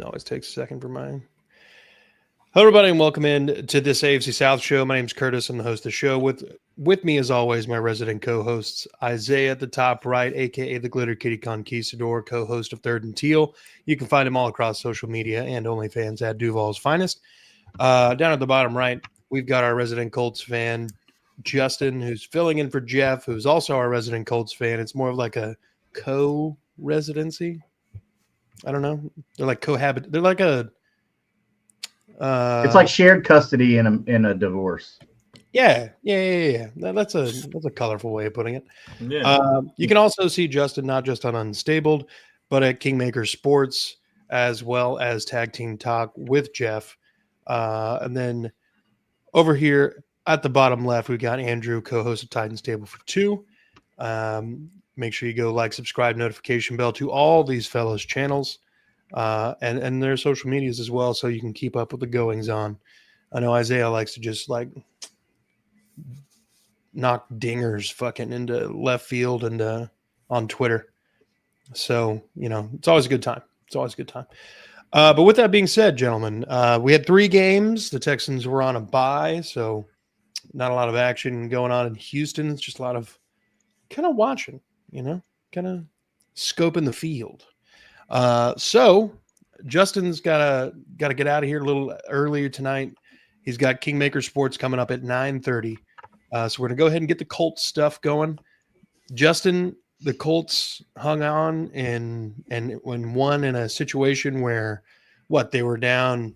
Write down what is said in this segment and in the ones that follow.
Always takes a second for mine. Hello, everybody, and welcome in to this AFC South show. My name is Curtis. I'm the host of the show. With me, as always, my resident co-hosts, Isaiah at the top right, a.k.a. the Glitter Kitty Conquistador, co-host of Third and Teal. You can find him all across social media and OnlyFans at Duval's Finest. Down at the bottom right, we've got our resident Colts fan, Justin, who's filling in for Jeff, who's also our resident Colts fan. It's more of like a co-residency. I don't know. They're like cohabit. They're like a. It's like shared custody in a divorce. Yeah. That's a colorful way of putting it. Yeah. You can also see Justin not just on Unstabled, but at Kingmaker Sports, as well as Tag Team Talk with Jeff. And then over here at the bottom left, we've got Andrew, co-host of Titans Table for Two. Make sure you go like, subscribe, notification bell to all these fellows' channels. And their social medias as well, so you can keep up with the goings on. I know Isaiah likes to just like knock dingers fucking into left field and on Twitter. So, it's always a good time. But with that being said, gentlemen, we had 3 games. The Texans were on a bye, so not a lot of action going on in Houston. It's just a lot of kind of watching, kind of scoping the field. So Justin's gotta get out of here a little earlier tonight. He's got Kingmaker Sports coming up at 9:30. So we're gonna go ahead and get the Colts stuff going. Justin, the Colts hung on and when won in a situation where they were down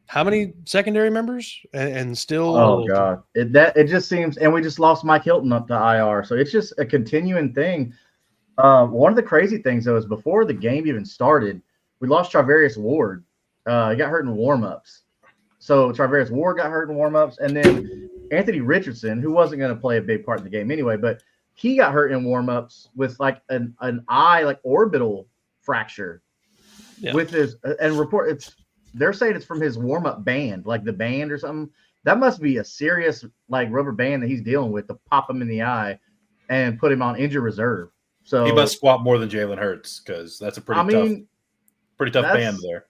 how many secondary members and still. Oh God, it just seems, and we just lost Mike Hilton up to IR, so it's just a continuing thing. One of the crazy things, though, is before the game even started, we lost Charvarius Ward. He got hurt in warm-ups. So Charvarius Ward got hurt in warm-ups. And then Anthony Richardson, who wasn't going to play a big part in the game anyway, but he got hurt in warm-ups with like an eye, like orbital fracture. Yeah. With his they're saying it's from his warm-up band, like the band or something. That must be a serious like rubber band that he's dealing with to pop him in the eye and put him on injured reserve. So he must squat more than Jalen Hurts because that's a pretty tough band there.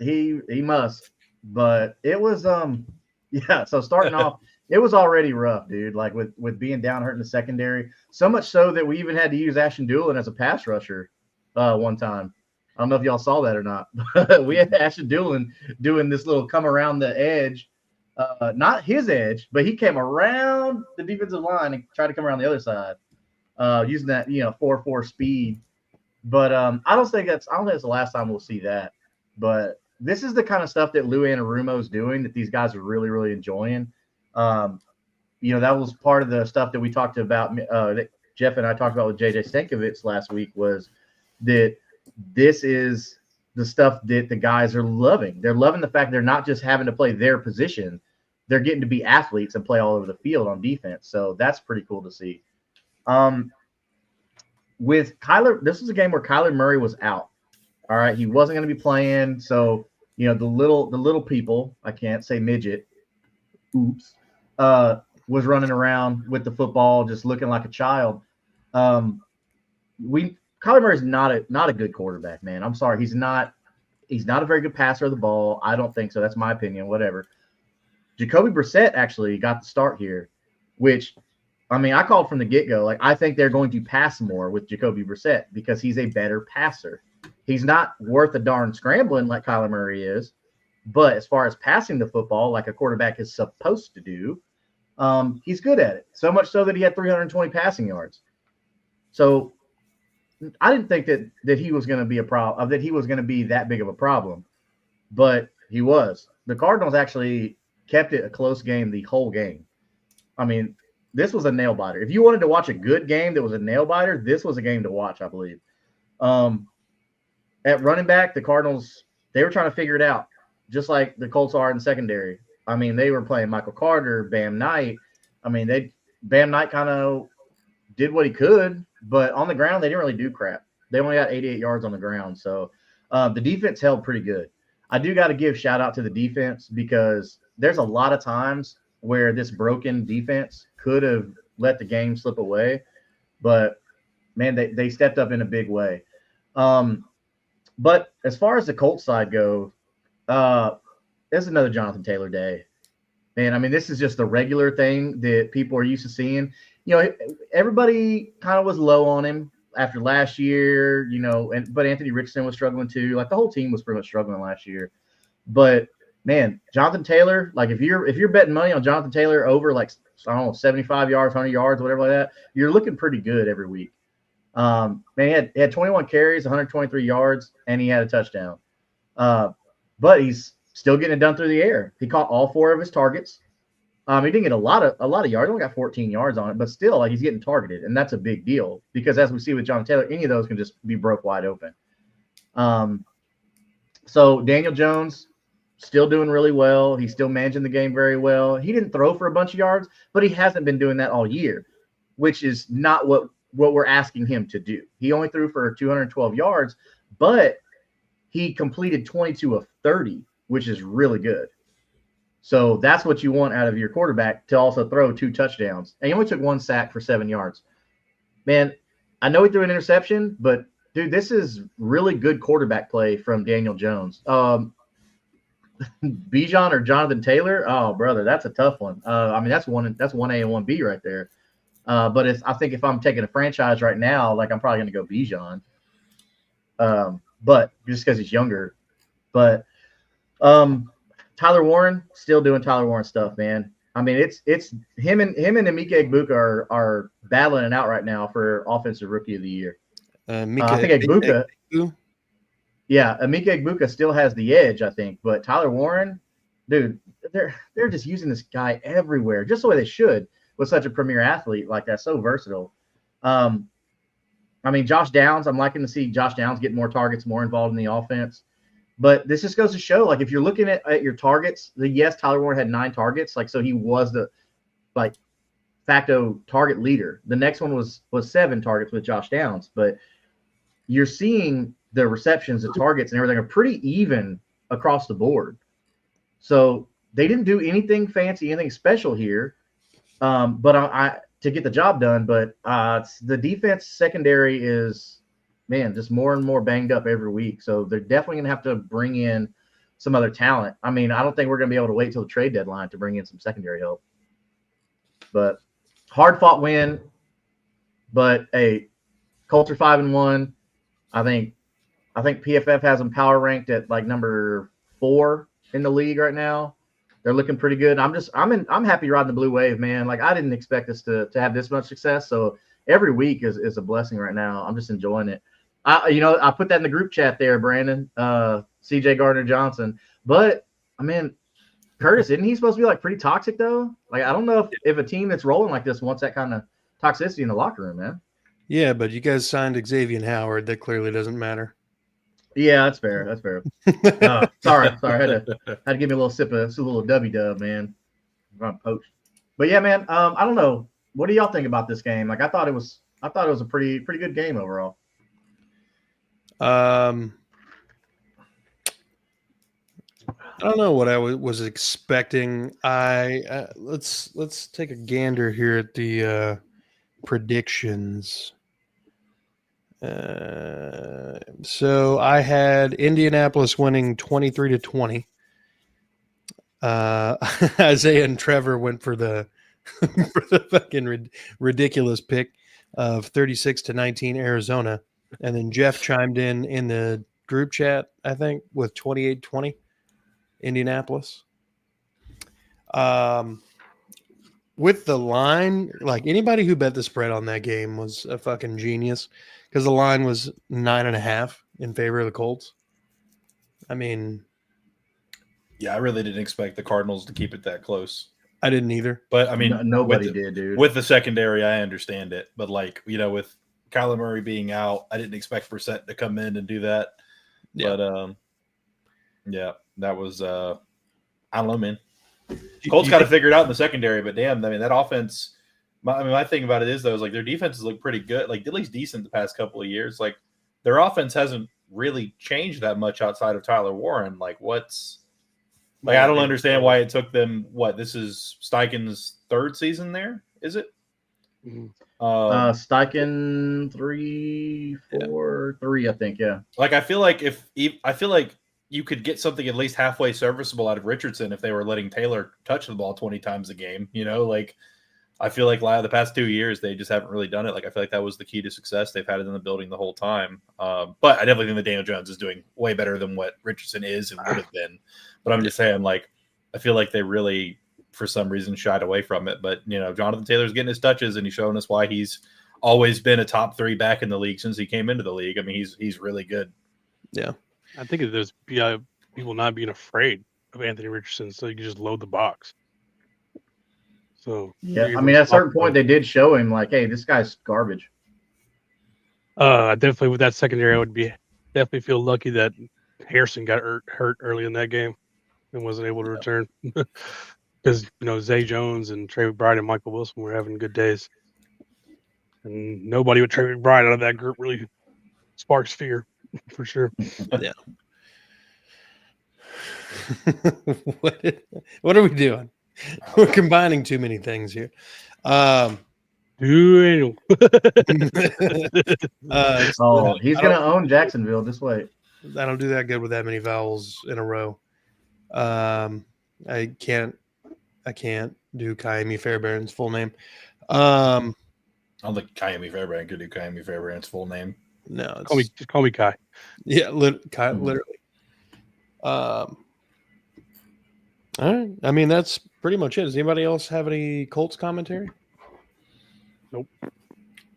He must, but it was yeah. So starting off, it was already rough, dude. Like with being down hurt in the secondary, so much so that we even had to use Ashton Doolin as a pass rusher one time. I don't know if y'all saw that or not. We had Ashton Doolin doing this little come around the edge, not his edge, but he came around the defensive line and tried to come around the other side. Using that 4.4 speed, but I don't think it's the last time we'll see that. But this is the kind of stuff that Lou Anarumo is doing that these guys are really, really enjoying. That was part of the stuff that we talked about. That Jeff and I talked about with JJ Stankovich last week, was that this is the stuff that the guys are loving. They're loving the fact they're not just having to play their position; they're getting to be athletes and play all over the field on defense. So that's pretty cool to see. With Kyler, this was a game where Kyler Murray was out. All right, he wasn't going to be playing. So the little people, I can't say midget, oops, was running around with the football, just looking like a child. Kyler Murray's not a good quarterback, man. I'm sorry, he's not a very good passer of the ball. I don't think so. That's my opinion. Whatever. Jacoby Brissett actually got the start here, which. I mean, I called from the get-go. Like, I think they're going to pass more with Jacoby Brissett because he's a better passer. He's not worth a darn scrambling like Kyler Murray is, but as far as passing the football like a quarterback is supposed to do, he's good at it. So much so that he had 320 passing yards. So I didn't think that he was going to be a problem, that he was going to be that big of a problem, but he was. The Cardinals actually kept it a close game the whole game. I mean, this was a nail biter. If you wanted to watch a good game that was a nail biter, this was a game to watch, I believe. At running back, the Cardinals, they were trying to figure it out, just like the Colts are in secondary. I mean, they were playing Michael Carter, Bam Knight. I mean, Bam Knight kind of did what he could, but on the ground, they didn't really do crap. They only got 88 yards on the ground. So the defense held pretty good. I do got to give shout out to the defense because there's a lot of times where this broken defense could have let the game slip away. But, man, they stepped up in a big way. But as far as the Colts side goes, there's another Jonathan Taylor day. Man, I mean, this is just the regular thing that people are used to seeing. You know, everybody kind of was low on him after last year, you know, but Anthony Richardson was struggling too. Like the whole team was pretty much struggling last year. But man, Jonathan Taylor, like if you're betting money on Jonathan Taylor over like I don't know 75 yards, 100 yards, whatever like that, you're looking pretty good every week. Man, he had 21 carries, 123 yards, and he had a touchdown. But he's still getting it done through the air. He caught all 4 of his targets. He didn't get a lot of yards. He only got 14 yards on it, but still, like he's getting targeted, and that's a big deal because as we see with Jonathan Taylor, any of those can just be broke wide open. So Daniel Jones still doing really well. He's still managing the game very well. He didn't throw for a bunch of yards, but he hasn't been doing that all year, which is not what we're asking him to do. He only threw for 212 yards, but he completed 22 of 30, which is really good. So that's what you want out of your quarterback, to also throw 2 touchdowns. And he only took 1 sack for 7 yards. Man, I know he threw an interception, but dude, this is really good quarterback play from Daniel Jones. Bijan or Jonathan Taylor? Oh, brother, that's a tough one. I mean, that's 1A and 1B right there. But I think if I'm taking a franchise right now, like I'm probably going to go Bijan. But just because he's younger. But Tyler Warren still doing Tyler Warren stuff, man. I mean, it's him and Emeka Egbuka are battling it out right now for offensive rookie of the year. I think Egbuka. Yeah, Emeka Egbuka still has the edge, I think, but Tyler Warren, dude, they're just using this guy everywhere, just the way they should with such a premier athlete like that, so versatile. I mean, Josh Downs, I'm liking to see Josh Downs get more targets, more involved in the offense. But this just goes to show, like, if you're looking at your targets, yes, Tyler Warren had 9 targets, like, so he was the like facto target leader. The next one was 7 targets with Josh Downs, but you're seeing the receptions, the targets, and everything are pretty even across the board. So they didn't do anything fancy, anything special here, but I to get the job done. But the defense secondary is, man, just more and more banged up every week. So they're definitely going to have to bring in some other talent. I mean, I don't think we're going to be able to wait till the trade deadline to bring in some secondary help. But hard-fought win. But, hey, Colts are 5-1. I think PFF has them power ranked at like number 4 in the league right now. They're looking pretty good. I'm happy riding the blue wave, man. Like I didn't expect us to have this much success. So every week is a blessing right now. I'm just enjoying it. I put that in the group chat there, Brandon, CJ Gardner-Johnson. But I mean, Curtis, isn't he supposed to be like pretty toxic though? Like I don't know if a team that's rolling like this wants that kind of toxicity in the locker room, man. Yeah, but you guys signed Xavier Howard. That clearly doesn't matter. Yeah, that's fair. That's fair. Sorry. I had to give me a little sip of a little W-dub, man. I'm poached. But yeah, man. I don't know. What do y'all think about this game? Like, I thought it was a pretty good game overall. I don't know what I was expecting. Let's take a gander here at the predictions. So I had Indianapolis winning 23-20. Isaiah and Trevor went for the fucking ridiculous pick of 36-19 Arizona, and then Jeff chimed in the group chat, I think, with 28-20 Indianapolis. With the line, like anybody who bet the spread on that game was a fucking genius, because the line was 9.5 in favor of the Colts. I mean, yeah, I really didn't expect the Cardinals to keep it that close. I didn't either. But I mean, nobody did, dude. With the secondary, I understand it. But like, with Kyler Murray being out, I didn't expect Brissett to come in and do that. Yeah. But yeah, that was I don't know, man. Colts got to figure it out in the secondary, but damn, I mean, that offense. My thing about it is though, is like their defenses look pretty good, like at least decent the past couple of years. Like their offense hasn't really changed that much outside of Tyler Warren. Like I don't understand why it took them. This is Steichen's 3rd season there, is it? Steichen 3, 4. 4, 3, I think. Yeah. Like I feel like you could get something at least halfway serviceable out of Richardson if they were letting Taylor touch the ball 20 times a game. Like I feel like the past 2 years they just haven't really done it. Like I feel like that was the key to success. They've had it in the building the whole time. But I definitely think that Daniel Jones is doing way better than what Richardson is and would have been. But I'm just saying, like, I feel like they really, for some reason, shied away from it. But Jonathan Taylor's getting his touches, and he's showing us why he's always been a top 3 back in the league since he came into the league. I mean, he's really good. Yeah, I think there's people not being afraid of Anthony Richardson, so you can just load the box. So yeah, I mean, at a certain point, they did show him like, hey, this guy's garbage. Definitely with that secondary, I would definitely feel lucky that Harrison got hurt early in that game and wasn't able to return because Zay Jones and Trey McBride and Michael Wilson were having good days, and nobody with Trey McBride out of that group really sparks fear for sure. Yeah. What are we doing? We're combining too many things here. He's gonna own Jacksonville. Just wait. I don't do that good with that many vowels in a row. I can't do Kaimi Fairbairn's full name. I don't think Kaimi Fairbairn could do Kaimi Fairbairn's full name. No, just call me Kai. Yeah, literally. All right. I mean, that's pretty much it. Does anybody else have any Colts commentary? Nope.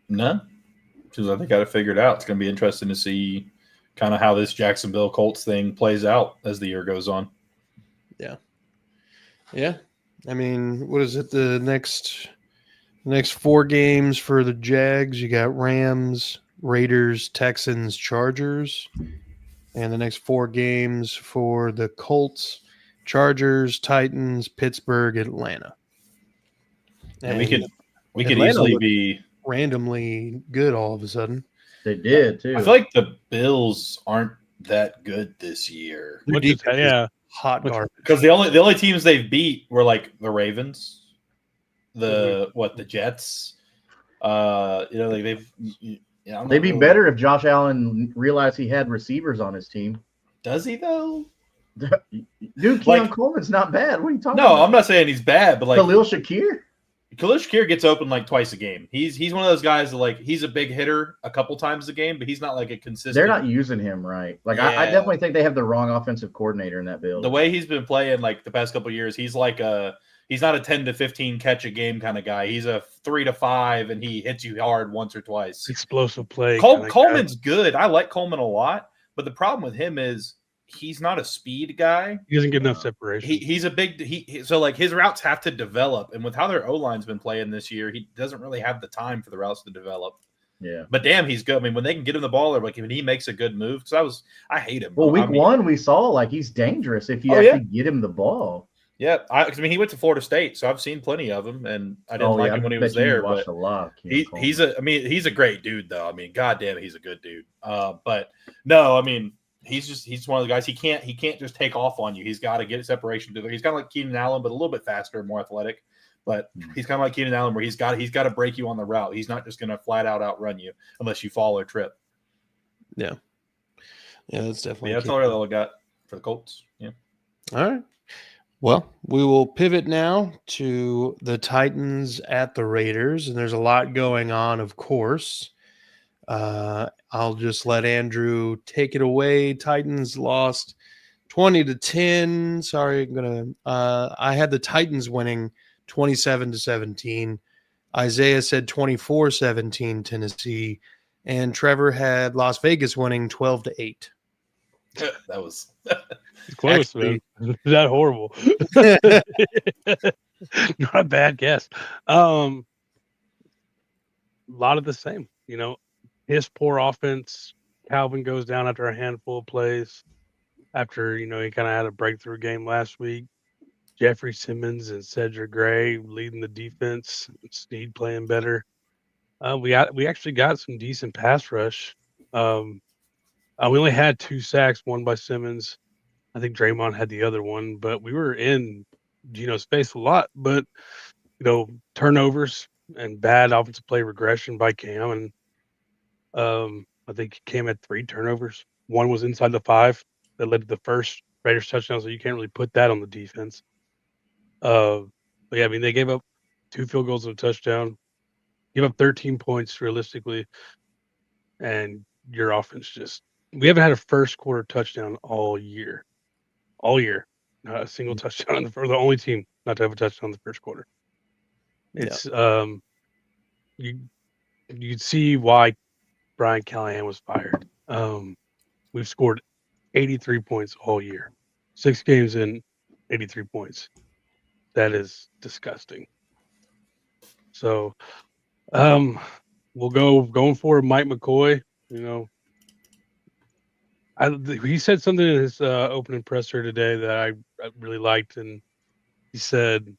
No, because I think I got it figured out. It's going to be interesting to see kind of how this Jacksonville Colts thing plays out as the year goes on. Yeah. I mean, what is it? The next 4 games for the Jags, you got Rams, Raiders, Texans, Chargers. And the next 4 games for the Colts, Chargers, Titans, Pittsburgh, Atlanta. And we could easily be randomly good all of a sudden. They did too. I feel like the Bills aren't that good this year. Hot garbage. Because the only teams they've beat were like the Ravens, the Jets. They'd be better if Josh Allen realized he had receivers on his team. Does he though? Dude, Keon Coleman's not bad. What are you talking about? No, I'm not saying he's bad, but like Khalil Shakir gets open like twice a game. He's one of those guys that like he's a big hitter a couple times a game, but he's not like a consistent. They're not using him right. Like I definitely think they have the wrong offensive coordinator in that build. The way he's been playing like the past couple of years, he's like he's not a 10 to 15 catch a game kind of guy. He's a 3 to 5 and he hits you hard once or twice. Explosive play. Coleman's good. I like Coleman a lot, but the problem with him is he's not a speed guy. He doesn't get enough separation. He's a big so like his routes have to develop, and with how their O-line's been playing this year, he doesn't really have the time for the routes to develop. Yeah, but damn, he's good. I mean, when they can get him the ball, or like when he makes a good move, because I hate him. Well, week 1 we saw like he's dangerous if you actually get him the ball. Yeah, I mean he went to Florida State, so I've seen plenty of him, and I didn't like him when he was there. But a lot. He's a great dude though. I mean, goddamn, he's a good dude. But no, I mean. He's one of the guys. He can't just take off on you. He's got to get separation to there. He's kind of like Keenan Allen, but a little bit faster and more athletic. But he's kind of like Keenan Allen, where he's got to break you on the route. He's not just going to flat out outrun you unless you fall or trip. Yeah, that's definitely. That's all I got for the Colts. Yeah. All right. Well, we will pivot now to the Titans at the Raiders, and there's a lot going on, of course. I'll just let Andrew take it away. Titans lost 20-10. Sorry, I had the Titans winning 27-17. Isaiah said 24-17 Tennessee, and Trevor had Las Vegas winning 12-8. That was close, man. That horrible. Not a bad guess. A lot of the same, His poor offense. Calvin goes down after a handful of plays. After, he kind of had a breakthrough game last week. Jeffrey Simmons and Cedric Gray leading the defense. Snead playing better. We actually got some decent pass rush. We only had 2 sacks, one by Simmons. I think Draymond had the other one, but we were in Gino's face a lot. But, turnovers and bad offensive play regression by Cam. And I think Cam had 3 turnovers. One was inside the 5 that led to the first Raiders touchdown, so you can't really put that on the defense. But yeah, I mean, they gave up 2 field goals and a touchdown, give up 13 points realistically, and your offense just we haven't had a first quarter touchdown all year. All year. Not a single touchdown for the only team not to have a touchdown in the first quarter. It's you'd see why Brian Callahan was fired. We've scored 83 points all year. 6 games in, 83 points. That is disgusting. So we'll going forward, Mike McCoy, you know. He said something in his opening presser today that I really liked, and he said,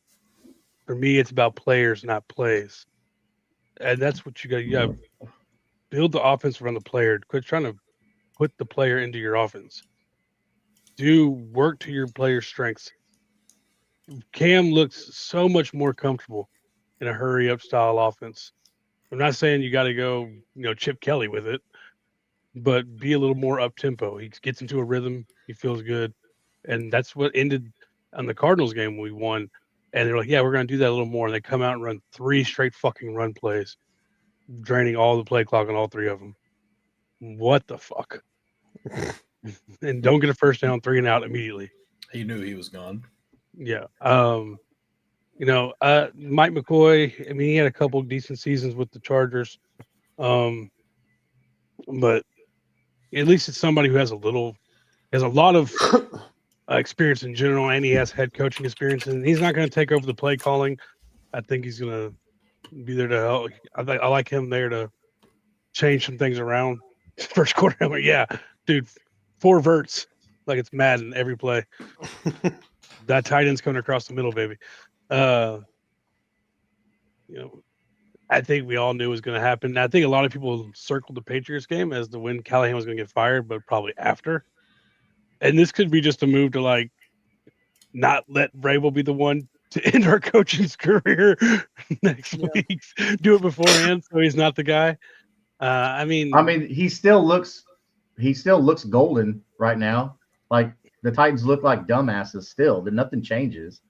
"For me, it's about players, not plays." And that's what you got. You got to build the offense around the player. Quit trying to put the player into your offense. Do work to your player's strengths. Cam looks so much more comfortable in a hurry up style offense. I'm not saying you got to go, Chip Kelly with it, but be a little more up tempo. He gets into a rhythm. He feels good. And that's what ended on the Cardinals game we won. And they're like, yeah, we're going to do that a little more. And they come out and run 3 straight fucking run plays, draining all the play clock on all 3 of them. What the fuck? And don't get a first down, 3 and out immediately. He knew he was gone. Yeah. Mike McCoy, I mean, he had a couple decent seasons with the Chargers. But at least it's somebody who has a lot of experience in general, and he has head coaching experience, and he's not going to take over the play calling. I think he's going to be there to help. I like him there to change some things around. First quarter, I'm like, yeah, dude, 4 verts like it's Madden every play. That tight end's coming across the middle, baby. I think we all knew it was going to happen. I think a lot of people circled the Patriots game as the when Callahan was going to get fired, but probably after. And this could be just a move to like not let Vrabel be the one to end our coaching's career next week. Do it beforehand, so he's not the guy. I mean, he still looks golden right now. Like the Titans look like dumbasses still. That nothing changes.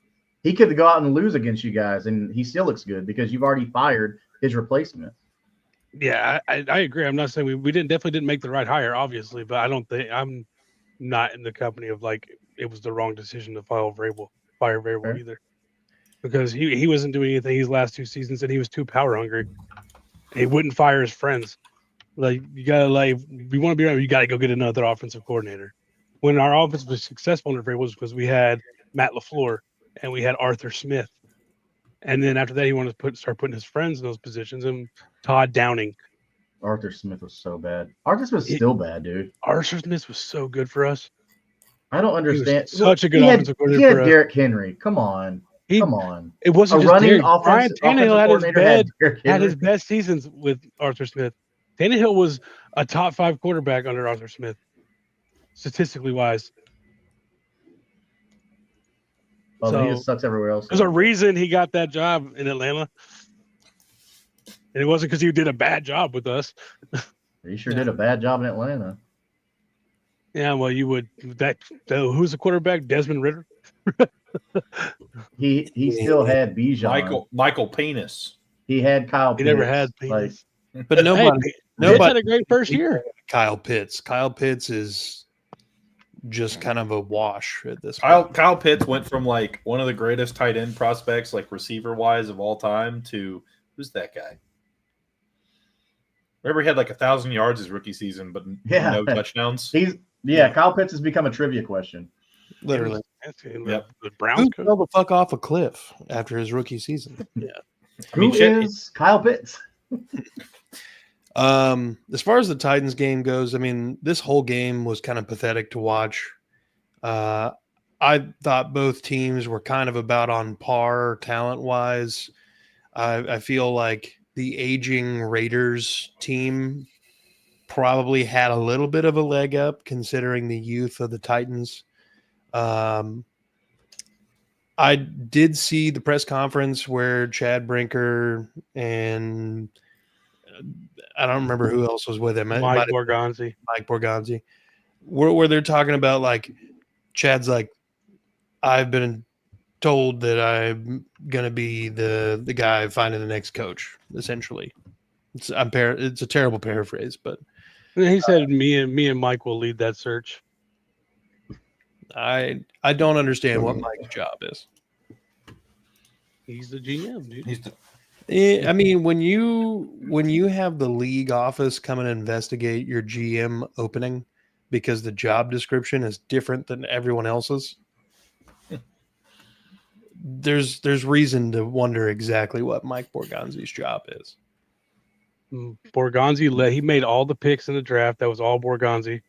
He could go out and lose against you guys, and he still looks good because you've already fired his replacement. Yeah, I agree. I'm not saying we definitely didn't make the right hire, obviously, but I don't think I'm not in the company of like it was the wrong decision to fire Vrabel either, because he wasn't doing anything these last 2 seasons, and he was too power hungry. He wouldn't fire his friends. Like you gotta we want to be right. You got to go get another offensive coordinator. When our offense was successful under Vrabel was because we had Matt LaFleur and we had Arthur Smith. And then after that, he wanted to start putting his friends in those positions. And Todd Downing. Arthur Smith was so bad. Arthur Smith's still bad, dude. Arthur Smith was so good for us. I don't understand. Such a good offensive coordinator. He had Derrick Henry. Come on. Come on. It wasn't just running Brian Tannehill had his best seasons with Arthur Smith. Tannehill was a top 5 quarterback under Arthur Smith, statistically wise. Oh, so, he just sucks everywhere else. There's a reason he got that job in Atlanta. And it wasn't because he did a bad job with us. He sure did a bad job in Atlanta. Yeah, well, you would. Who's the quarterback? Desmond Ridder? He still had Bijan. Michael Penis. He had Kyle Pitts. He never had Penis. But nobody had a great first year. Kyle Pitts. Kyle Pitts is just kind of a wash at this point. Kyle Pitts went from like one of the greatest tight end prospects, like receiver wise of all time, to who's that guy? Remember, he had like 1,000 yards his rookie season, but no touchdowns. Kyle Pitts has become a trivia question. Literally. The Browns fell the fuck off a cliff after his rookie season. Yeah. Who is Kyle Pitts? As far as the Titans game goes, I mean, this whole game was kind of pathetic to watch. I thought both teams were kind of about on par talent-wise. I feel like the aging Raiders team probably had a little bit of a leg up considering the youth of the Titans. I did see the press conference where Chad Brinker and I don't remember who else was with him. It might Mike have been Borgonzi. Mike Borgonzi, where they're talking about like Chad's like, I've been told that I'm gonna be the guy finding the next coach. Essentially, it's a terrible paraphrase, but And he said, "Me and Mike will lead that search." I don't understand what Mike's job is. He's the GM, dude. He's the, I mean, when you have the league office come and investigate your GM opening because the job description is different than everyone else's, there's reason to wonder exactly what Mike Borgonzi's job is. Borgonzi he made all the picks in the draft. That was all Borgonzi.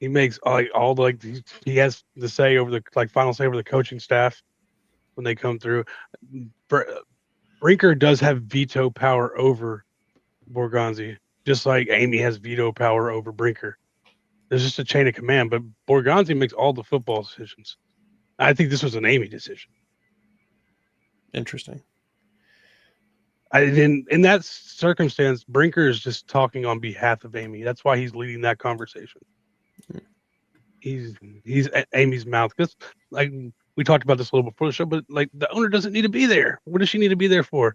He makes like all the like he has the say over the like final say over the coaching staff when they come through. Brinker does have veto power over Borgonzi, just like Amy has veto power over Brinker. There's just a chain of command, but Borgonzi makes all the football decisions. I think this was an Amy decision. Interesting. In that circumstance, Brinker is just talking on behalf of Amy. That's why he's leading that conversation. He's Amy's mouth, because like we talked about this a little before the show, but like the owner doesn't need to be there. What does she need to be there for?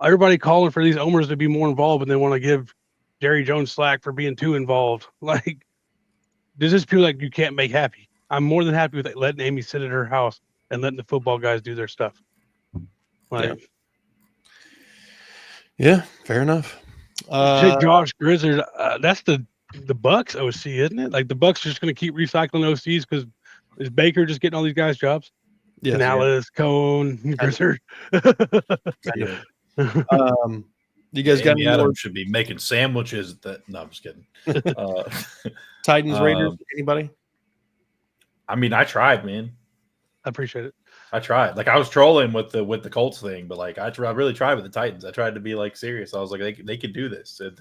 Everybody calling for these owners to be more involved, and they want to give Jerry Jones slack for being too involved. Like, does this feel like you can't make happy? I'm more than happy with letting Amy sit at her house and letting the football guys do their stuff. Like, yeah, fair enough. Josh Grizzard, that's the Bucks OC, isn't it? Like the Bucks are just going to keep recycling OCs because is Baker just getting all these guys jobs? Yes, Canales, Cone, Grizzard. yeah. You guys got Amy any more Adams should be making sandwiches. No, I'm just kidding. Titans Raiders? Anybody? I mean, I tried, man. I appreciate it. I tried. Like I was trolling with the Colts thing, but like I really tried with the Titans. I tried to be like serious. I was like, they could do this, and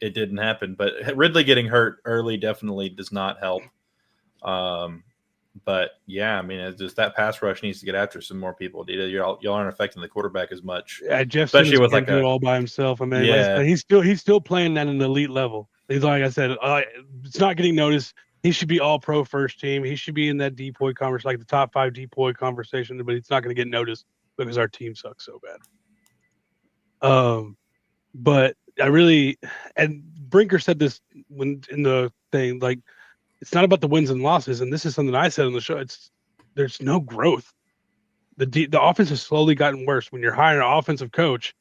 it didn't happen. But Ridley getting hurt early definitely does not help. But yeah, I mean, it's just that pass rush needs to get after some more people. Y'all aren't affecting the quarterback as much. Yeah, Jeff especially Simmons with can't like do it all by himself. I mean, Yeah. like, he's still playing at an elite level. He's like I said, it's not getting noticed. He should be all pro first team. He should be in that depoy conversation, like the top 5 depoy conversation, but it's not going to get noticed because our team sucks so bad. But I really, and Brinker said this when in the thing, like, it's not about the wins and losses. And this is something I said on the show. There's no growth. The offense has slowly gotten worse. When you're hiring an offensive coach,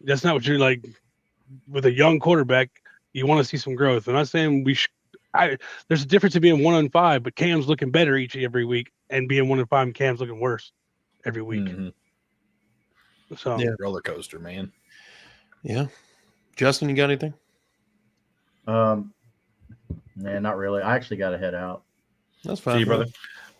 that's not what you're like with a young quarterback. You want to see some growth. I'm not saying there's a difference in being 1-5, but Cam's looking better every week, and being 1-5, and Cam's looking worse every week. Mm-hmm. So yeah, roller coaster, man. Yeah, Justin, you got anything? Man, not really. I actually got to head out. That's fine. See you, brother.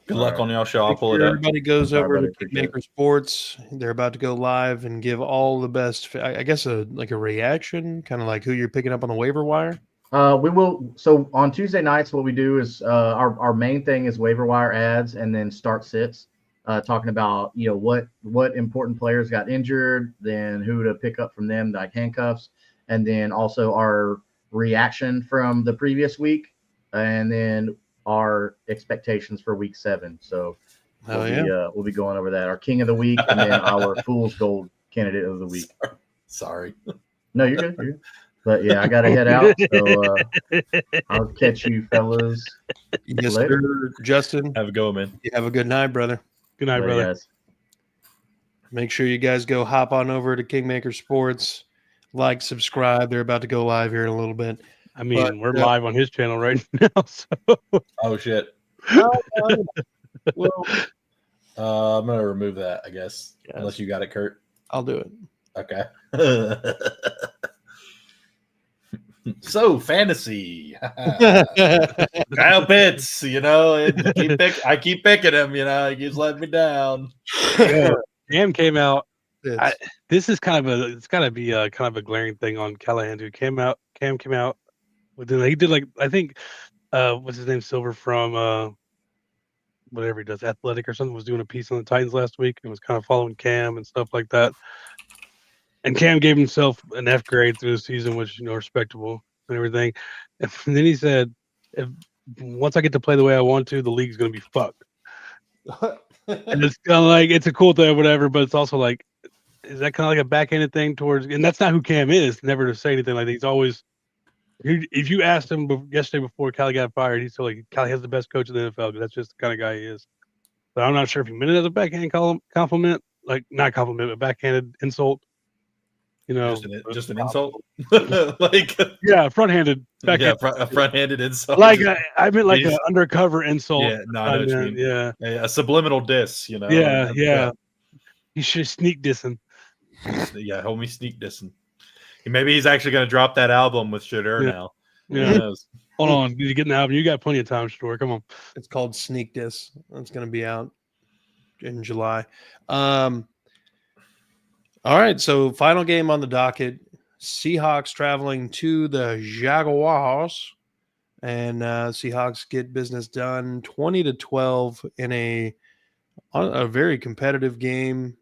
Good luck on y'all show. I'll pull it up. Everybody goes Sorry, over brother, to appreciate Maker Sports. They're about to go live and give all the best. I guess a reaction, kind of like who you're picking up on the waiver wire. We will. So on Tuesday nights, what we do is our main thing is waiver wire ads, and then start sits, talking about what important players got injured, then who to pick up from them, like handcuffs, and then also our reaction from the previous week, and then our expectations for week 7. So we'll be going over that. Our king of the week, and then our fool's gold candidate of the week. Sorry. No, you're good. You're good. But yeah, I gotta head out. So I'll catch you fellas. Yes, later. sir. Justin, Have a go, man. you have a good night, brother. good night, Later, brother. guys. Make sure you guys go hop on over to Kingmaker Sports, like, subscribe. They're about to go live here in a little bit. I mean, But, we're live on his channel right now. So Oh shit. Well, I'm gonna remove that, I guess. Yes. Unless you got it, Kurt. I'll do it. Okay. So fantasy. Kyle Pitts, I keep picking him, he keeps letting me down. Cam came out. It's- This is it's got to be kind of a glaring thing on Callahan, who Cam came out within. He did I think what's his name, Silver from whatever he does, Athletic or something, was doing a piece on the Titans last week and was kind of following Cam and stuff like that. And Cam gave himself an F grade through the season, which respectable and everything. And then he said, "If once I get to play the way I want to, the league's gonna be fucked." And it's kind of like it's a cool thing, or whatever. But it's also like, is that kind of like a backhanded thing towards? And that's not who Cam is. Never to say anything like that. He's always. If you asked him yesterday before Cali got fired, he said like Cali has the best coach in the NFL because that's just the kind of guy he is. But I'm not sure if he meant it as a backhanded compliment, like not compliment, but backhanded insult. Just an insult, like front-handed. a front-handed insult. Like I meant like an undercover insult. Yeah, no, I know what you mean. Yeah, a subliminal diss. Yeah. You should sneak dissing. Yeah, homie, sneak dissing. Maybe he's actually going to drop that album with Shadur now. Yeah. Who knows? Hold on, did you get an album? You got plenty of time, Shadur. Come on. It's called Sneak Diss. It's going to be out in July. All right, so final game on the docket. Seahawks traveling to the Jaguars, and Seahawks get business done 20-12 in a very competitive game.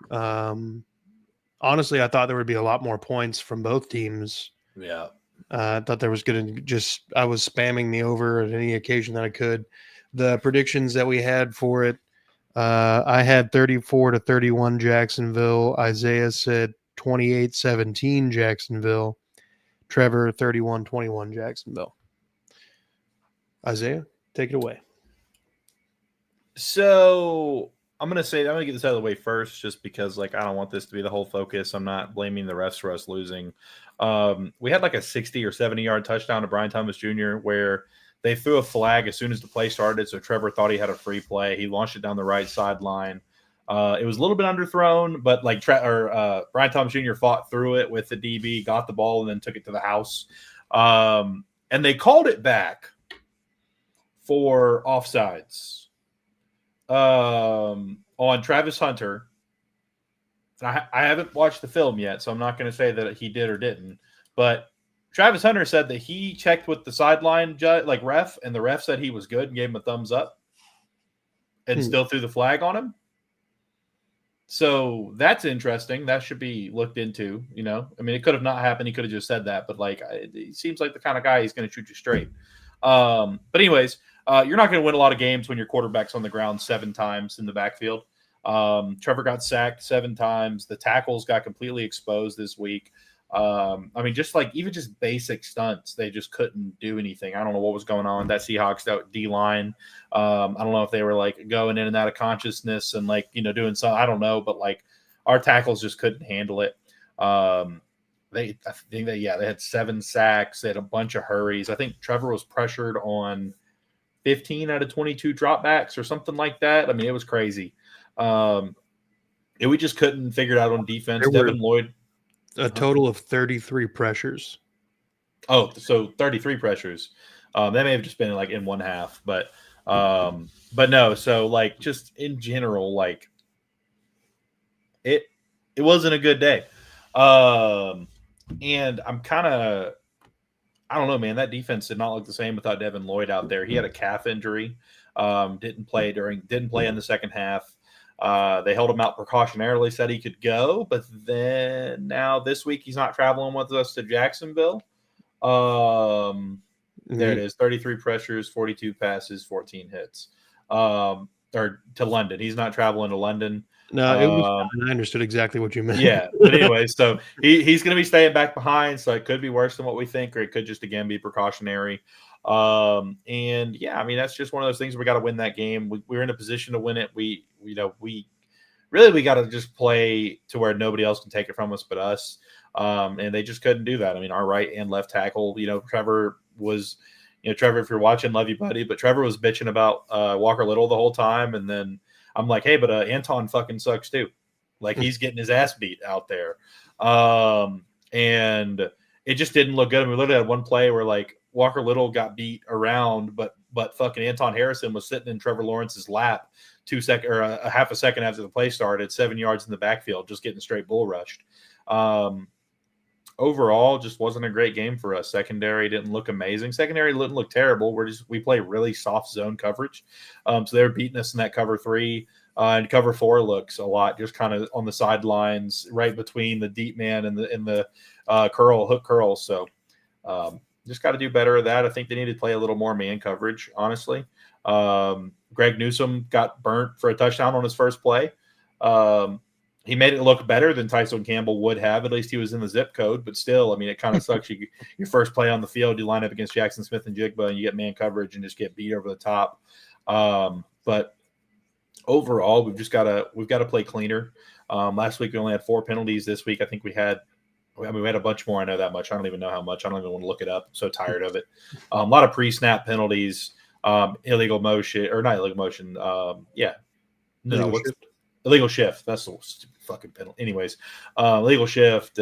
Honestly, I thought there would be a lot more points from both teams. Yeah. I thought there was going to I was spamming the over at any occasion that I could. The predictions that we had for it, I had 34-31 Jacksonville. Isaiah said 28-17 Jacksonville. Trevor 31-21 Jacksonville. Isaiah, take it away. So I'm going to get this out of the way first, just because I don't want this to be the whole focus. I'm not blaming the refs for us losing. We had a 60 or 70 yard touchdown to Brian Thomas Jr. where they threw a flag as soon as the play started. So Trevor thought he had a free play. He launched it down the right sideline. It was a little bit underthrown, but Brian Thomas Jr. fought through it with the DB, got the ball, and then took it to the house. And they called it back for offsides on Travis Hunter. I haven't watched the film yet, so I'm not going to say that he did or didn't. But Travis Hunter said that he checked with the sideline ref, and the ref said he was good and gave him a thumbs up and still threw the flag on him. So that's interesting. That should be looked into, I mean, it could have not happened. He could have just said that, but he seems like the kind of guy he's going to shoot you straight. But anyways, you're not going to win a lot of games when your quarterback's on the ground 7 times in the backfield. Trevor got sacked 7 times. The tackles got completely exposed this week. I mean, even just basic stunts, they just couldn't do anything. I don't know what was going on. That Seahawks D-line. I don't know if they were going in and out of consciousness and doing something. I don't know, but our tackles just couldn't handle it. They had 7 sacks. They had a bunch of hurries. I think Trevor was pressured on 15 out of 22 dropbacks or something like that. I mean, it was crazy. We just couldn't figure it out on defense. Devin Lloyd. A total of 33 pressures. Oh, so 33 pressures. That may have just been in one half, but no. So just in general, it wasn't a good day. And I'm kind of, I don't know, man. That defense did not look the same without Devin Lloyd out there. He had a calf injury. Didn't play in the second half. They held him out precautionarily, said he could go, but then now this week he's not traveling with us to Jacksonville. There it is, 33 pressures, 42 passes, 14 hits. Or to London. He's not traveling to London. No, it was, I understood exactly what you meant. Yeah, but anyway, so he's going to be staying back behind, so it could be worse than what we think, or it could just, again, be precautionary. And yeah, I mean, that's just one of those things. We got to win that game. We're in a position to win it. We got to just play to where nobody else can take it from us but us. And they just couldn't do that. I mean, our right and left tackle, Trevor was, Trevor, if you're watching, love you, buddy, but Trevor was bitching about Walker Little the whole time. And then I'm like, hey, but Anton fucking sucks too. He's getting his ass beat out there. And it just didn't look good. I mean, we literally had one play where Walker Little got beat around, but fucking Anton Harrison was sitting in Trevor Lawrence's lap a half a second after the play started, 7 yards in the backfield, just getting straight bull rushed. Overall, just wasn't a great game for us. Secondary didn't look amazing. Secondary didn't look terrible. We play really soft zone coverage. So they were beating us in that cover 3. And cover 4 looks a lot, just kind of on the sidelines, right between the deep man and the hook curl. So just got to do better at that. I think they need to play a little more man coverage, honestly. Greg Newsome got burnt for a touchdown on his first play. He made it look better than Tyson Campbell would have. At least he was in the zip code, but still, I mean, it kind of sucks. Your first play on the field, you line up against Jackson Smith and Jigba, and you get man coverage and just get beat over the top. But overall, we've got to play cleaner. Last week we only had 4 penalties. This week I think we had a bunch more. I know that much. I don't even know how much. I don't even want to look it up. I'm so tired of it. A lot of pre-snap penalties, illegal motion or not illegal motion. Illegal shift. That's the stupid fucking penalty. Anyways, illegal shift.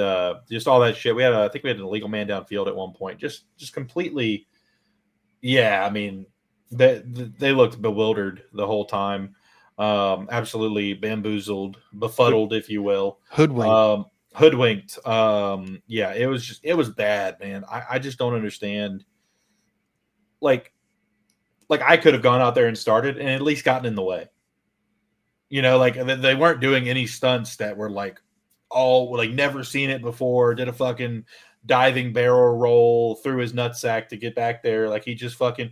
Just all that shit. I think we had an illegal man downfield at one point. Just completely. Yeah, I mean, they looked bewildered the whole time. Absolutely bamboozled, befuddled, if you will. Hoodwinked. Hoodwinked. Yeah, it was bad, man. I just don't understand. Like I could have gone out there and started and at least gotten in the way. Like they weren't doing any stunts that were like all like never seen it before. Did a fucking diving barrel roll through his nutsack to get back there. Like they just fucking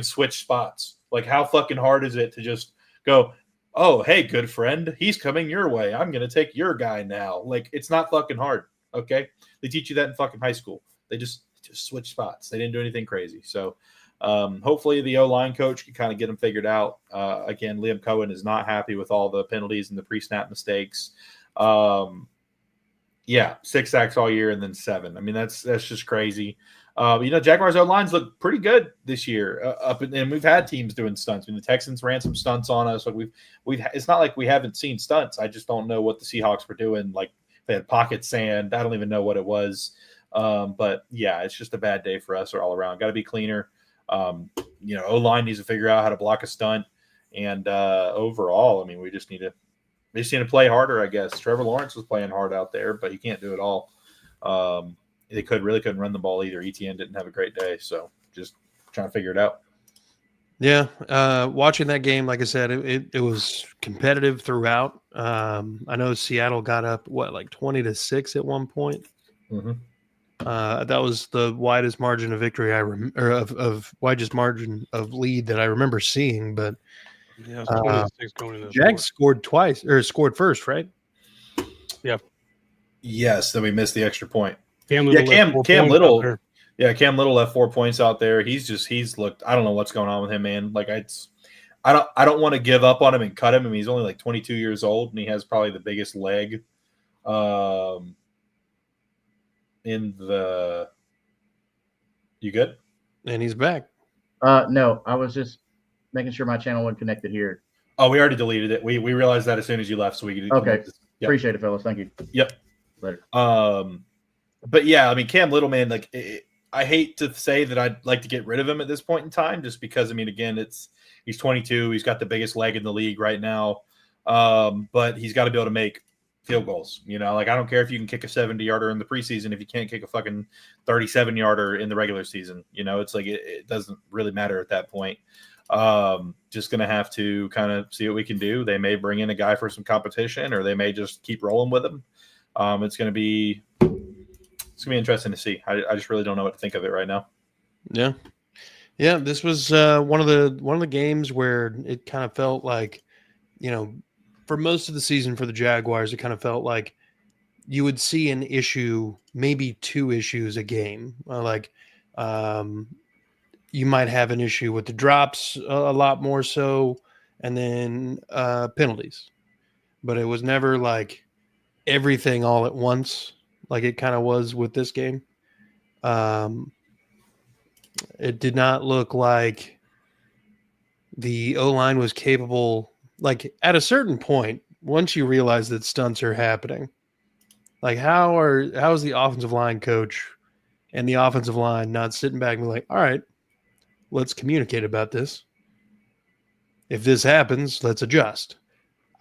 switched spots. Like how fucking hard is it to just go, oh, hey, good friend, he's coming your way. I'm going to take your guy now. Like, it's not fucking hard, okay? They teach you that in fucking high school. They just switch spots. They didn't do anything crazy. So hopefully the O-line coach can kind of get them figured out. Again, Liam Cohen is not happy with all the penalties and the pre-snap mistakes. 6 sacks all year and then 7. I mean, that's just crazy. Jaguars O-lines look pretty good this year. And we've had teams doing stunts. I mean, the Texans ran some stunts on us. Like we've. It's not like we haven't seen stunts. I just don't know what the Seahawks were doing. Like they had pocket sand. I don't even know what it was. But yeah, it's just a bad day for us all around. Got to be cleaner. O-line needs to figure out how to block a stunt. And overall, I mean, we just need to play harder. I guess Trevor Lawrence was playing hard out there, but he can't do it all. They couldn't run the ball either. ETN didn't have a great day, so just trying to figure it out. Yeah, watching that game, like I said, it was competitive throughout. I know Seattle got up 20-6 at one point. Mm-hmm. That was the widest margin of victory of widest margin of lead that I remember seeing. But yeah, it was 26 going into the Jags scored twice or scored first, right? Yeah. Yes, then we missed the extra point. Cam Little left 4 points out there. He's looked. I don't know what's going on with him, man. Like I don't want to give up on him and cut him. I mean, he's only like 22 years old and he has probably the biggest leg. You good? And he's back. No, I was just making sure my channel wasn't connected here. Oh, we already deleted it. We realized that as soon as you left, so we could. Okay, yep. Appreciate it, fellas. Thank you. Yep. Later. But yeah, I mean, Cam Little, man, I hate to say that I'd like to get rid of him at this point in time, just because, I mean, again, he's 22. He's got the biggest leg in the league right now. But he's got to be able to make field goals. I don't care if you can kick a 70-yarder in the preseason if you can't kick a fucking 37-yarder in the regular season. It's like it doesn't really matter at that point. Just going to have to kind of see what we can do. They may bring in a guy for some competition, or they may just keep rolling with him. It's going to be interesting to see. I just really don't know what to think of it right now. Yeah. This was one of the games where it kind of felt like, for most of the season for the Jaguars, it kind of felt like you would see an issue, maybe 2 issues a game. You might have an issue with the drops a lot more so, and then penalties. But it was never like everything all at once, like it kind of was with this game. It did not look like the O-line was capable. Like at a certain point, once you realize that stunts are happening, like how is the offensive line coach and the offensive line not sitting back and be like, all right, let's communicate about this. If this happens, let's adjust.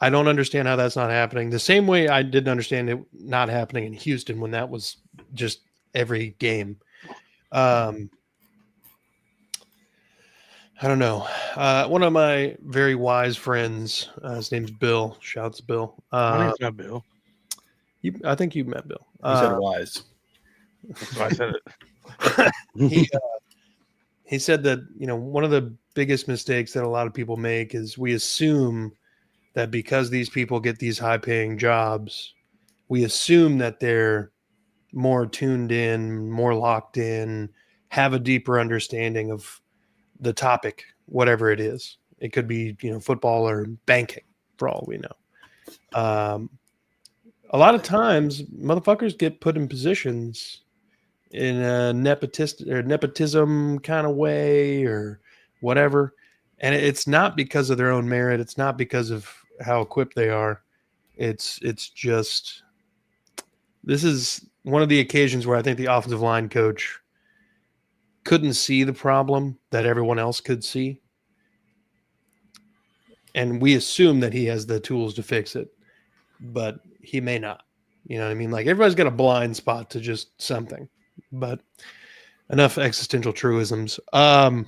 I don't understand how that's not happening. The same way I didn't understand it not happening in Houston when that was just every game. I don't know. One of my very wise friends, his name's Bill. Shouts Bill. My name's not Bill. I think you met Bill. He said wise. That's why I said it. He said that, one of the biggest mistakes that a lot of people make is we assume that because these people get these high paying jobs, we assume that they're more tuned in, more locked in, have a deeper understanding of the topic, whatever it is. It could be, football or banking, for all we know. A lot of times, motherfuckers get put in positions in a nepotism kind of way or whatever, and it's not because of their own merit. It's not because of how equipped they are. It's just, this is one of the occasions where I think the offensive line coach couldn't see the problem that everyone else could see, and we assume that he has the tools to fix it, but he may not. You know what I mean? Like, everybody's got a blind spot to just something. But enough existential truisms. Yeah,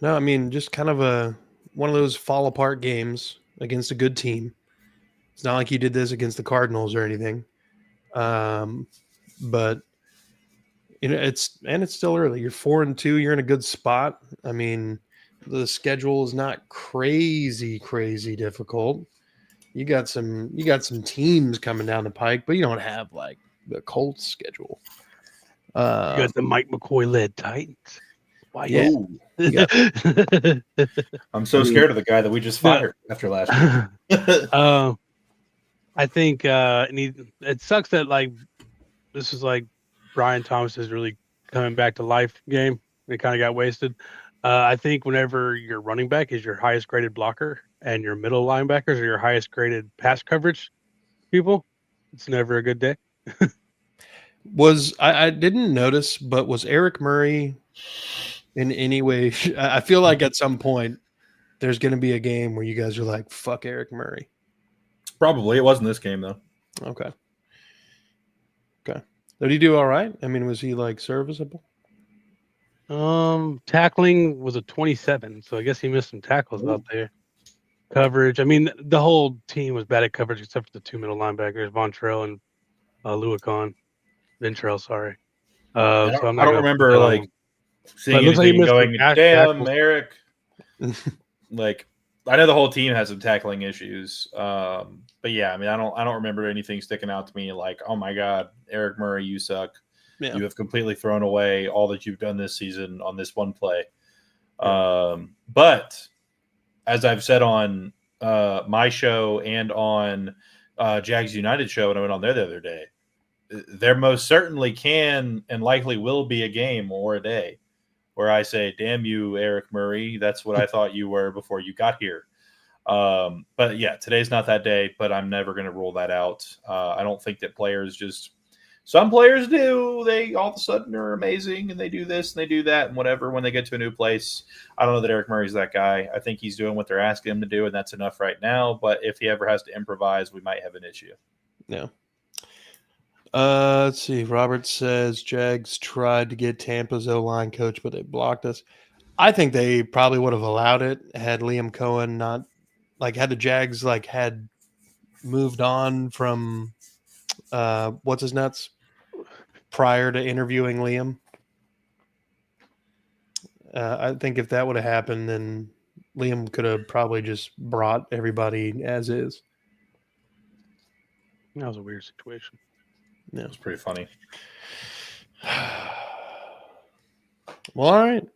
no, I mean, just kind of one of those fall apart games against a good team. It's not like you did this against the Cardinals or anything. But it's still early. You're 4-2. You're in a good spot. I mean, the schedule is not crazy difficult. You got some teams coming down the pike, but you don't have like the Colts schedule. You got the Mike McCoy led Titans. Why? Yeah. I'm so scared of the guy that we just fired after last week. I think it sucks that like this is like Brian Thomas is really coming back to life game. It kind of got wasted. I think whenever your running back is your highest graded blocker and your middle linebackers are your highest graded pass coverage people, it's never a good day. I didn't notice, but was Eric Murray in any way? I feel like at some point there's going to be a game where you guys are like, fuck Eric Murray. Probably. It wasn't this game, though. Okay. Did he do all right? I mean, was he like serviceable? Tackling was a 27, so I guess he missed some tackles out there. Coverage. I mean, the whole team was bad at coverage except for the two middle linebackers, Vontrell and Ventrell, sorry. I don't remember like seeing anything like going, damn, tackles. Eric. Like, I know the whole team has some tackling issues. But yeah, I mean, I don't remember anything sticking out to me like, oh my God, Eric Murray, you suck. Yeah. You have completely thrown away all that you've done this season on this one play. Yeah. But as I've said on my show and on Jags United show when I went on there the other day, there most certainly can and likely will be a game or a day where I say, damn you, Eric Murray. That's what I thought you were before you got here. But yeah, today's not that day, but I'm never going to rule that out. I don't think that some players do. They all of a sudden are amazing and they do this and they do that and whatever when they get to a new place. I don't know that Eric Murray's that guy. I think he's doing what they're asking him to do, and that's enough right now. But if he ever has to improvise, we might have an issue. Yeah. Let's see. Robert says Jags tried to get Tampa's O-line coach, but they blocked us. I think they probably would have allowed it had Liam Cohen not had the Jags had moved on from what's his nuts prior to interviewing Liam. I think if that would have happened, then Liam could have probably just brought everybody as is. That was a weird situation. Yeah, it was pretty funny. Well, all right.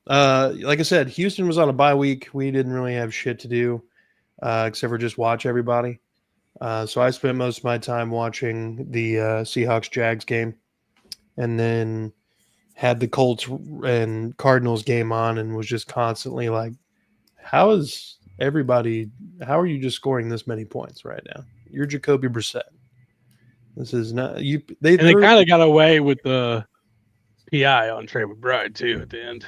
Like I said, Houston was on a bye week. We didn't really have shit to do except for just watch everybody. So I spent most of my time watching the Seahawks-Jags game, and then had the Colts and Cardinals game on, and was just constantly like, how are you just scoring this many points right now? You're Jacoby Brissett. This is not you. They kind of got away with the PI on Trey McBride too at the end.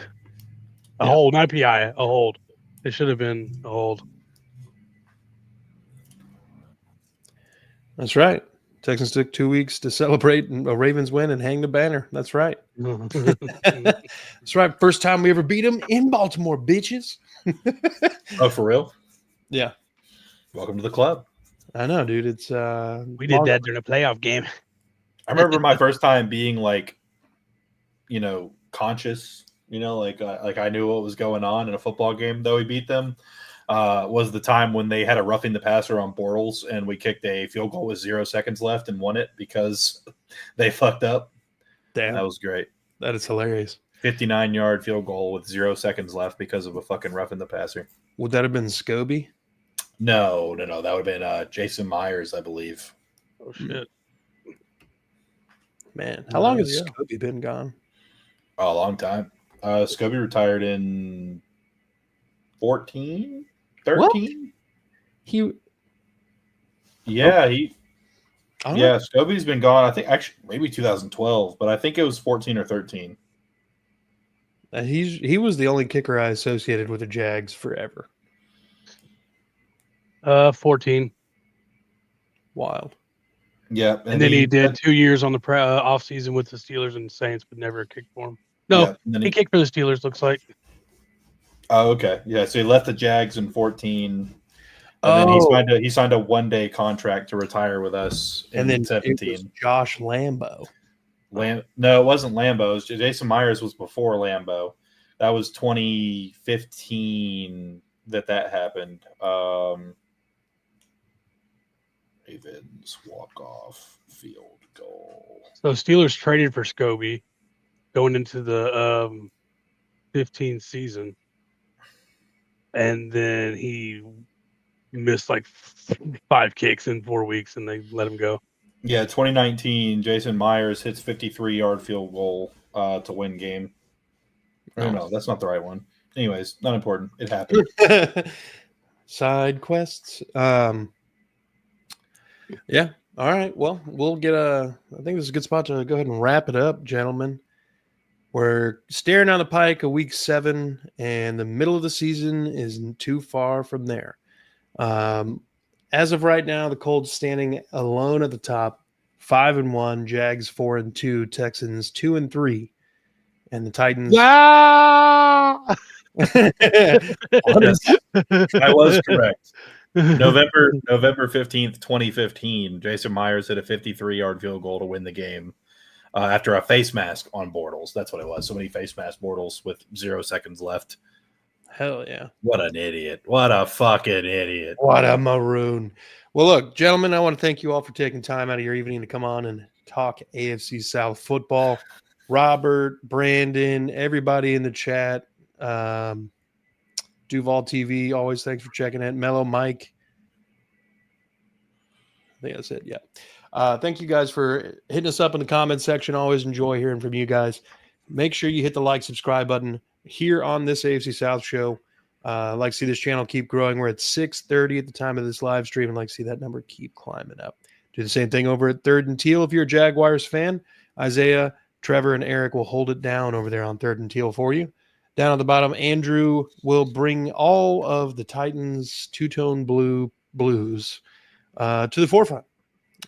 A hold, not PI, a hold. It should have been a hold. That's right. Texans took 2 weeks to celebrate a Ravens win and hang the banner. That's right. That's right. First time we ever beat them in Baltimore, bitches. Oh, for real? Yeah. Welcome to the club. I know, dude. It's we did that during a playoff game. I remember my first time being like, conscious, like I knew what was going on in a football game, though we beat them, was the time when they had a roughing the passer on Bortles and we kicked a field goal with 0 seconds left and won it because they fucked up. Damn. That was great. That is hilarious. 59-yard field goal with 0 seconds left because of a fucking roughing the passer. Would that have been Scobie? No. That would have been Jason Myers, I believe. Oh, shit. Man, how long has Scobie been gone? Oh, a long time. Scobie retired in 14, 13. Scobie's been gone. I think actually maybe 2012, but I think it was 14 or 13. He was the only kicker I associated with the Jags forever. 14. Wild. Yeah, and then he did 2 years on the off season with the Steelers and the Saints, but never kicked for him. No, he kicked for the Steelers. Looks like. Oh, okay. Yeah, so he left the Jags in 14, and then he signed a 1-day contract to retire with us in 17. It was Josh Lambo. No, it wasn't Lambo. It was Jason Myers was before Lambo. That was 2015 that happened. Ravens walk-off field goal. So Steelers traded for Scobie going into the 15 season. And then he missed like 5 kicks in 4 weeks and they let him go. Yeah, 2019, Jason Myers hits 53-yard field goal to win game. Oh, no, that's not the right one. Anyways, not important. It happened. Side quests. Yeah. All right. Well, we'll get I think this is a good spot to go ahead and wrap it up, gentlemen. We're staring down the pike of week 7, and the middle of the season isn't too far from there. As of right now, the Colts standing alone at the top, 5-1, Jags 4-2, Texans 2-3, and the Titans. Wow! I was correct. November 15th, 2015, Jason Myers hit a 53-yard field goal to win the game after a face mask on Bortles. That's what it was. So many face mask Bortles with 0 seconds left. Hell yeah. What an idiot. What a fucking idiot. What a maroon. Well, look, gentlemen, I want to thank you all for taking time out of your evening to come on and talk AFC South football. Robert, Brandon, everybody in the chat. Duval TV, always thanks for checking it. Mellow Mike. I think that's it. Yeah. Thank you guys for hitting us up in the comment section. Always enjoy hearing from you guys. Make sure you hit the like, subscribe button here on this AFC South show. Like to see this channel keep growing. We're at 6:30 at the time of this live stream, and like to see that number keep climbing up. Do the same thing over at Third and Teal if you're a Jaguars fan. Isaiah, Trevor, and Eric will hold it down over there on Third and Teal for you. Down at the bottom, Andrew will bring all of the Titans two-tone blues to the forefront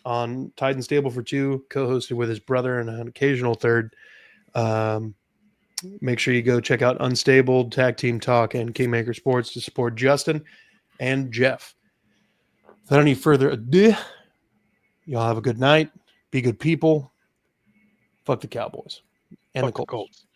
on Titans Table for Two, co-hosted with his brother and an occasional third. Make sure you go check out Unstable, Tag Team Talk, and Kingmaker Sports to support Justin and Jeff. Without any further ado, y'all have a good night. Be good people. Fuck the Cowboys and the Colts.